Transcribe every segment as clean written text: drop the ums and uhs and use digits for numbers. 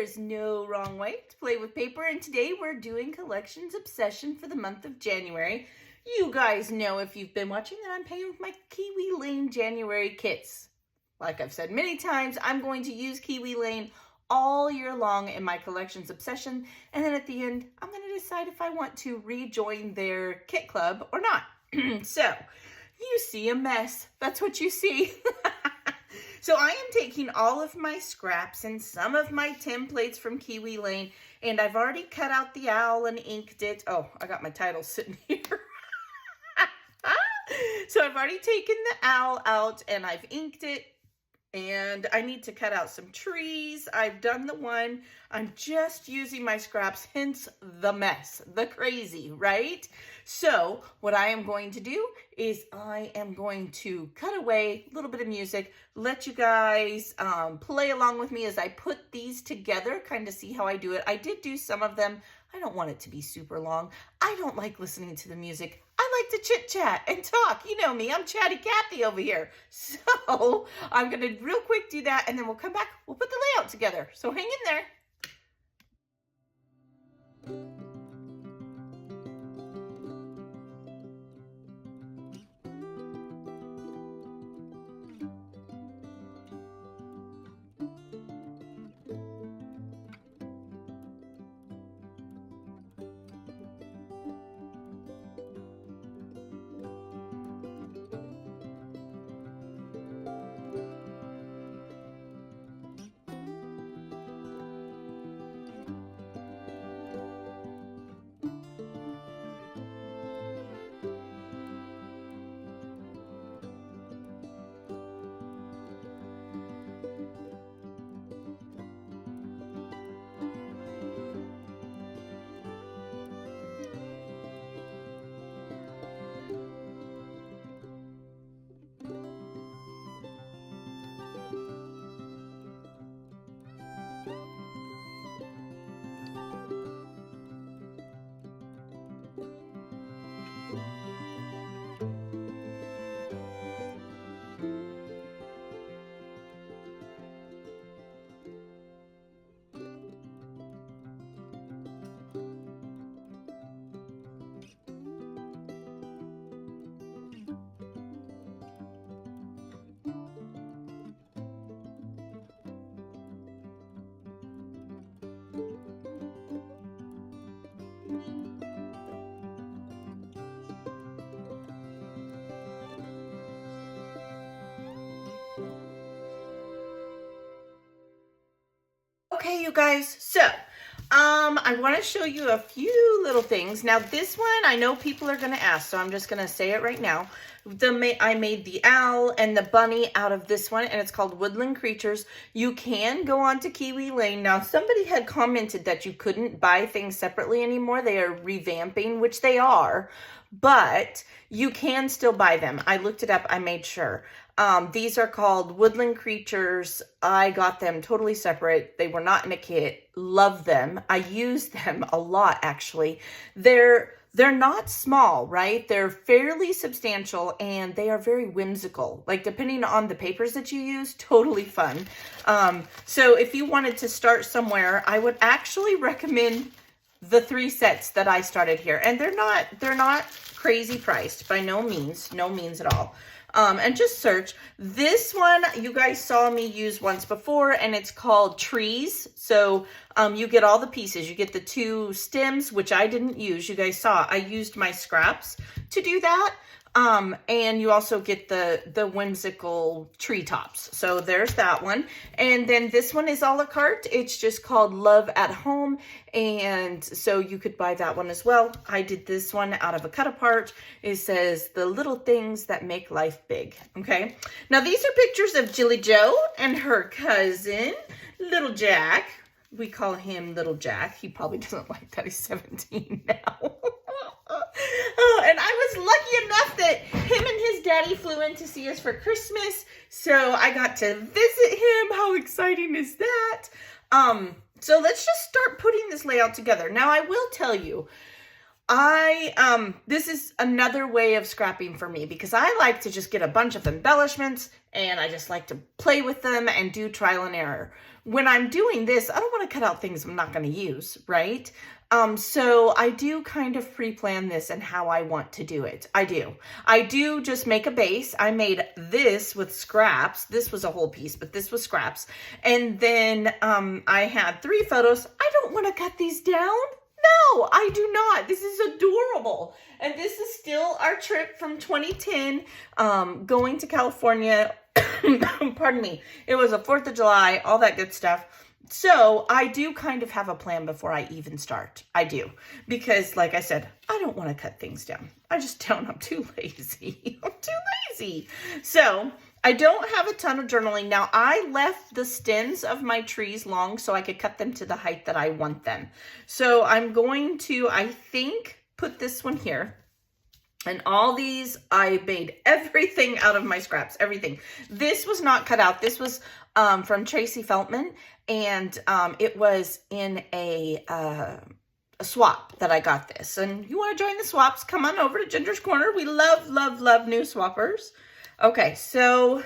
is no wrong way to play with paper, and today we're doing Collections Obsession for the month of January. You guys know, if you've been watching, that I'm playing with my Kiwi Lane January kits. Like I've said many times, I'm going to use Kiwi Lane all year long in my Collections Obsession, and then at the end, I'm going to decide if I want to rejoin their kit club or not. So, you see a mess. That's what you see. So I am taking all of my scraps and some of my templates from Kiwi Lane, and I've already cut out the owl and inked it. Oh, I got my title sitting here. So I've already taken the owl out and I've inked it, and I need to cut out some trees. I've done the one. I'm just using my scraps, hence the mess, the crazy, right? So what I am going to do is I am going to cut away a little bit of music, let you guys play along with me as I put these together, kind of see how I do it. I did do some of them. I don't want it to be super long. I don't like listening to the music. I like to chit chat and talk. You know me, I'm Chatty Cathy over here. So I'm gonna real quick do that, and then we'll come back, we'll put the layout together. So hang in there. Okay, you guys, so I want to show you a few little things. Now, this one, I know people are going to ask, so I'm just going to say it right now. I made the owl and the bunny out of this one, and it's called Woodland Creatures. You can go on to Kiwi Lane. Now, somebody had commented that you couldn't buy things separately anymore. They are revamping, which they are, but you can still buy them. I looked it up. I made sure. These are called Woodland Creatures. I got them totally separate. They were not in a kit. Love them. I use them a lot, actually. They're not small, right? They're fairly substantial, and they are very whimsical. Like, depending on the papers that you use, totally fun. So if you wanted to start somewhere, I would actually recommend the 3 sets that I started here. And they're not crazy priced by no means at all. And just search. This one you guys saw me use once before, and it's called Trees. So you get all the pieces. You get the 2 stems, which I didn't use. You guys saw I used my scraps to do that. And you also get the whimsical treetops. So there's that one. And then this one is a la carte. It's just called Love at Home. And so you could buy that one as well. I did this one out of a cut apart. It says the little things that make life big. Okay. Now these are pictures of Jilly Joe and her cousin, Little Jack. We call him Little Jack. He probably doesn't like that he's 17 now. And I was lucky enough that him and his daddy flew in to see us for Christmas. So I got to visit him. How exciting is that? So let's just start putting this layout together. Now I will tell you, this is another way of scrapping for me because I like to just get a bunch of embellishments and I just like to play with them and do trial and error. When I'm doing this, I don't want to cut out things I'm not going to use, right? So I do kind of pre-plan this and how I want to do it. I do just make a base. I made this with scraps. This was a whole piece, but this was scraps. And then I had 3 photos. I don't want to cut these down. No, I do not. This is adorable. And this is still our trip from 2010, going to California. Pardon me. It was a 4th of July, all that good stuff. So I do kind of have a plan before I even start. I do. Because like I said, I don't want to cut things down. I just don't. I'm too lazy. I'm too lazy. So I don't have a ton of journaling. Now I left the stems of my trees long so I could cut them to the height that I want them. So I'm going to, I think, put this one here. And all these, I made everything out of my scraps, everything. This was not cut out. This was from Tracy Feltman, and it was in a swap that I got this. And you want to join the swaps, come on over to Ginger's Corner. We love, love, love new swappers. Okay, so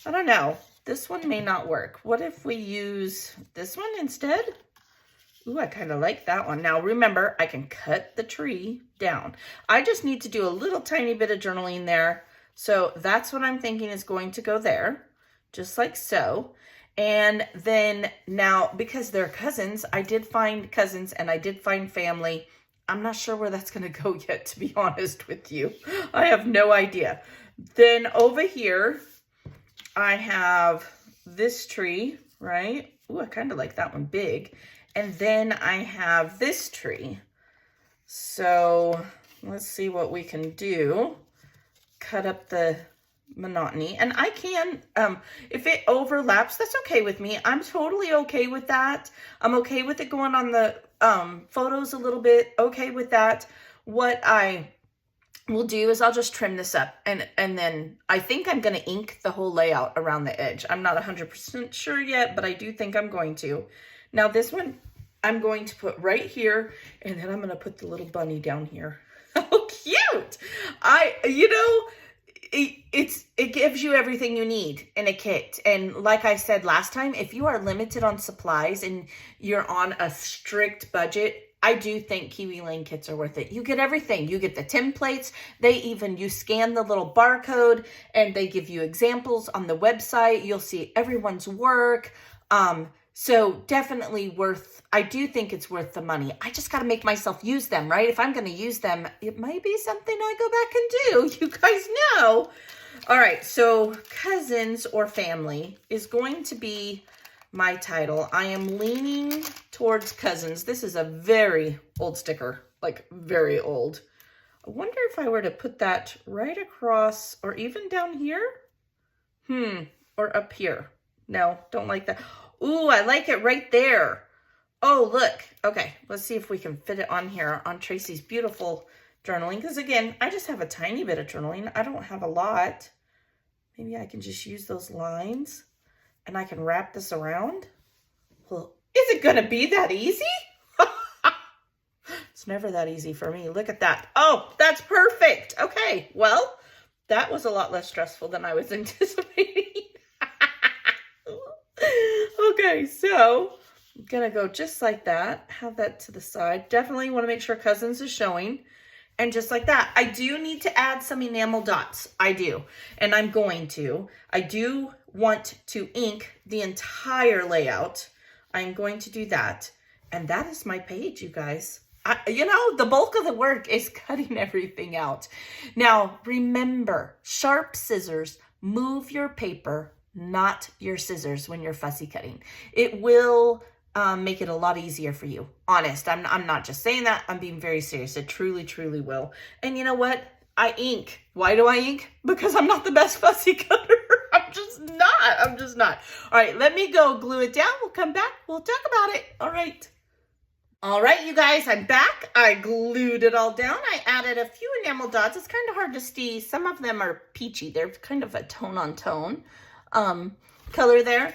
I don't know. This one may not work. What if we use this one instead? Ooh, I kind of like that one. Now, remember, I can cut the tree down. I just need to do a little tiny bit of journaling there. So that's what I'm thinking is going to go there, just like so. And then now, because they're cousins, I did find cousins and I did find family. I'm not sure where that's going to go yet, to be honest with you. I have no idea. Then over here, I have this tree, right? Ooh, I kind of like that one big. And then I have this tree. So let's see what we can do. Cut up the monotony. And I can, if it overlaps, that's okay with me. I'm totally okay with that. I'm okay with it going on the photos a little bit. Okay with that. What I will do is I'll just trim this up. And then I think I'm going to ink the whole layout around the edge. I'm not 100% sure yet, but I do think I'm going to. Now this one, I'm going to put right here, and then I'm going to put the little bunny down here. How cute! You know, it gives you everything you need in a kit. And like I said last time, if you are limited on supplies and you're on a strict budget, I do think Kiwi Lane kits are worth it. You get everything. You get the templates. You scan the little barcode and they give you examples on the website. You'll see everyone's work. So definitely I do think it's worth the money. I just got to make myself use them, right? If I'm going to use them, it might be something I go back and do. You guys know. All right. So cousins or family is going to be my title. I am leaning towards cousins. This is a very old sticker, like very old. I wonder if I were to put that right across or even down here. Or up here. No, don't like that. Ooh, I like it right there. Oh, look. Okay, let's see if we can fit it on here on Tracy's beautiful journaling. Because again, I just have a tiny bit of journaling. I don't have a lot. Maybe I can just use those lines and I can wrap this around. Well, is it going to be that easy? It's never that easy for me. Look at that. Oh, that's perfect. Okay, well, that was a lot less stressful than I was anticipating. Okay, so I'm gonna go just like that. Have that to the side. Definitely want to make sure cousins is showing. And just like that. I do need to add some enamel dots. I do. And I'm going to. I do want to ink the entire layout. I'm going to do that. And that is my page, you guys. You know, the bulk of the work is cutting everything out. Now, remember, sharp scissors, move your paper, not your scissors when you're fussy cutting. It will make it a lot easier for you. Honest, I'm not just saying that. I'm being very serious. It truly, truly will. And you know what? I ink. Why do I ink? Because I'm not the best fussy cutter. I'm just not. All right, let me go glue it down. We'll come back. We'll talk about it. All right. All right, you guys, I'm back. I glued it all down. I added a few enamel dots. It's kind of hard to see. Some of them are peachy. They're kind of a tone on tone color there.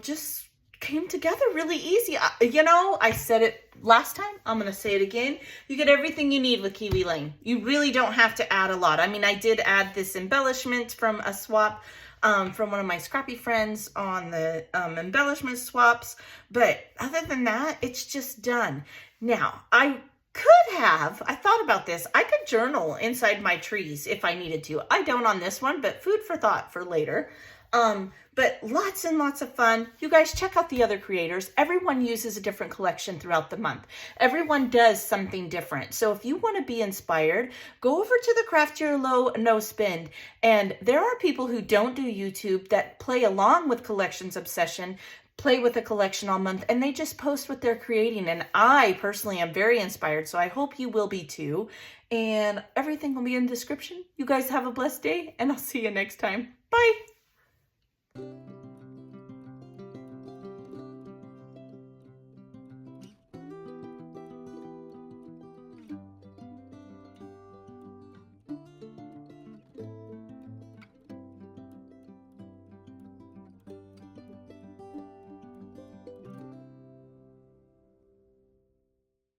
Just came together really easy. You know, I said it last time, I'm going to say it again. You get everything you need with Kiwi Lane. You really don't have to add a lot. I mean, I did add this embellishment from a swap from one of my scrappy friends on the embellishment swaps. But other than that, it's just done. Now, I thought about this. I could journal inside my trees if I needed to. I don't on this one, but food for thought for later. But lots and lots of fun. You guys check out the other creators. Everyone uses a different collection throughout the month. Everyone does something different. So if you want to be inspired, go over to the Craft Your Low No Spend. And there are people who don't do YouTube that play along with Collections Obsession, play with a collection all month, and they just post what they're creating. And I personally am very inspired, so I hope you will be too. And everything will be in the description. You guys have a blessed day, and I'll see you next time. Bye.